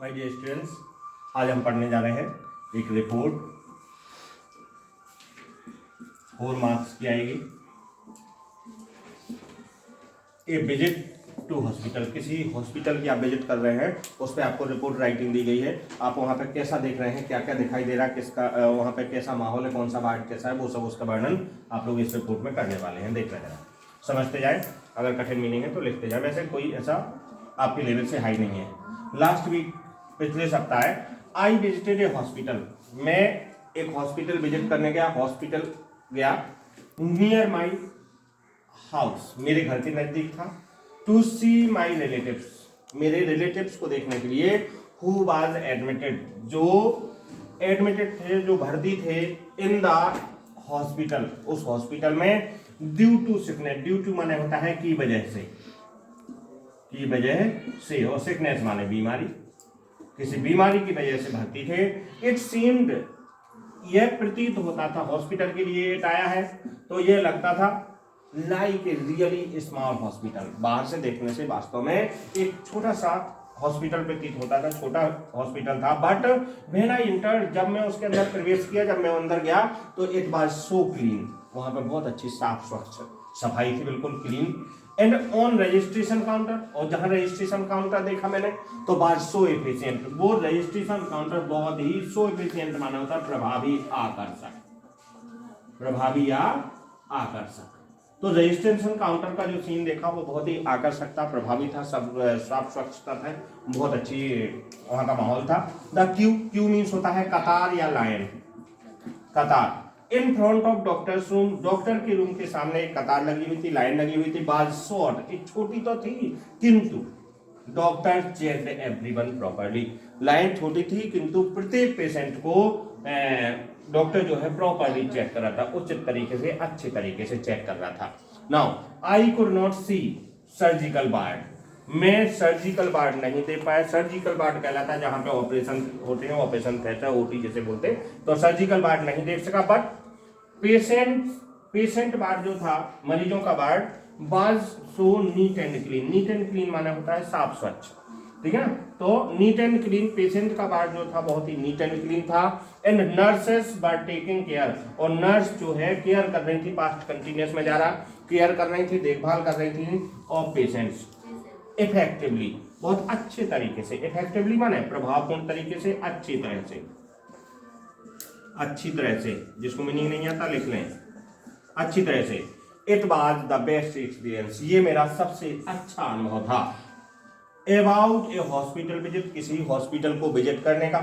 My dear students, आज हम पढ़ने जा रहे हैं एक रिपोर्ट 4 मार्क्स की आएगी। ए विजिट टू हॉस्पिटल, किसी हॉस्पिटल की आप विजिट कर रहे हैं, उस पर आपको रिपोर्ट राइटिंग दी गई है। आप वहाँ पे कैसा देख रहे हैं, क्या क्या दिखाई दे रहा है, किसका वहाँ पे कैसा माहौल है, कौन सा वार्ड कैसा है, वो सब उसका वर्णन आप लोग इस रिपोर्ट में करने वाले हैं। देख रहे हैं, समझते जाए, अगर कठिन मीनिंग है तो लिखते जाए। वैसे कोई ऐसा आपके लेवल से हाई नहीं है। लास्ट वीक, पिछले सप्ताह, आई विजिटेड ए हॉस्पिटल, मैं एक हॉस्पिटल विजिट करने गया। हॉस्पिटल गया नियर माई हाउस, मेरे घर के नजदीक था। टू सी माई रिलेटिव्स, मेरे रिलेटिव्स को देखने के लिए। हु वाज एडमिटेड, जो एडमिटेड थे, जो भर्ती थे इन द हॉस्पिटल, उस हॉस्पिटल में। Due to sickness, due to माने होता है की वजह से, की वजह से, और सिकनेस माने बीमारी, किसी बीमारी की वजह से भर्ती थे। इट सीम्ड, यह प्रतीत होता था, हॉस्पिटल के लिए इट आया है तो यह लगता था like a really small hospital, बाहर से देखने से वास्तव में एक छोटा सा हॉस्पिटल प्रतीत होता था, छोटा हॉस्पिटल था। बट व्हेन आई एंटर्ड, जब मैं उसके अंदर प्रवेश किया, जब मैं अंदर गया तो इट वाज सो क्लीन, वहां पर बहुत अच्छी साफ स्वच्छ सफाई थी, बिल्कुल clean. And on registration counter, और जहां रजिस्ट्रेशन काउंटर देखा मैंने तो वाज सो एफिशिएंट, वो रजिस्ट्रेशन काउंटर बहुत ही सो एफिशिएंट माना होता है, प्रभावी, आकर्षक, प्रभावी या आकर्षक। तो रजिस्ट्रेशन काउंटर का जो सीन देखा वो बहुत ही आकर्षक था, प्रभावी था, सब साफ स्वच्छता था, बहुत अच्छी वहां का माहौल था। द क्यू, क्यू मीन्स होता है कतार या लाइन, कतार। In front of doctors room, doctor के रूम के सामने एक कतार लगी हुई थी, लाइन लगी हुई थी। बाज शॉर्ट, एक छोटी तो थी किंतु doctor checked everyone properly, line छोटी थी किंतु प्रत्येक पेशेंट को डॉक्टर जो है प्रॉपर्ली चेक कर रहा था, उचित तरीके से, अच्छे तरीके से चेक कर रहा था। Now I could not see surgical ward, मैं सर्जिकल वार्ड नहीं दे पाया। सर्जिकल वार्ड कहलाता है जहां पे ऑपरेशन होते हैं, ऑपरेशन थिएटर, ओटी जैसे बोलते हैं, तो सर्जिकल वार्ड नहीं देख सका। बट पेशेंट वार्ड जो था, मरीजों का ward, was so neat and clean, neat and clean माना होता है साफ स्वच्छ, ठीक है ना। तो नीट एंड क्लीन, पेशेंट का वार्ड जो था बहुत ही नीट एंड क्लीन था। And nurses were taking care, और नर्स जो है केयर कर रही थी, पास्ट कंटिन्यूअस में जा रहा, केयर कर रही थी, देखभाल कर रही थी ऑफ पेशेंट्स इफेक्टिवली, बहुत अच्छे तरीके से। इफेक्टिवली माने प्रभावपूर्ण तरीके से, अच्छी तरह से, अच्छी तरह से, जिसको मीनिंग नहीं आता लिख लें, अच्छी तरह से। It was the best experience, ये मेरा सबसे अच्छा अनुभव था। अबाउट ए हॉस्पिटल विजिट, किसी हॉस्पिटल को विजिट करने का।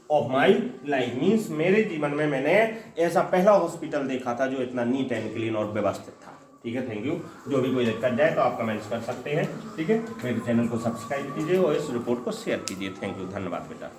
ऑफ माई लाइफ मीन्स, मेरे जीवन में मैंने ऐसा पहला हॉस्पिटल देखा था जो इतना नीट एंड क्लीन और व्यवस्थित था। ठीक है, थैंक यू। जो भी कोई दिक्कत जाए तो आप कमेंट्स कर सकते हैं, ठीक है। मेरे चैनल को सब्सक्राइब कीजिए और इस रिपोर्ट को शेयर कीजिए। थैंक यू, धन्यवाद बेटा।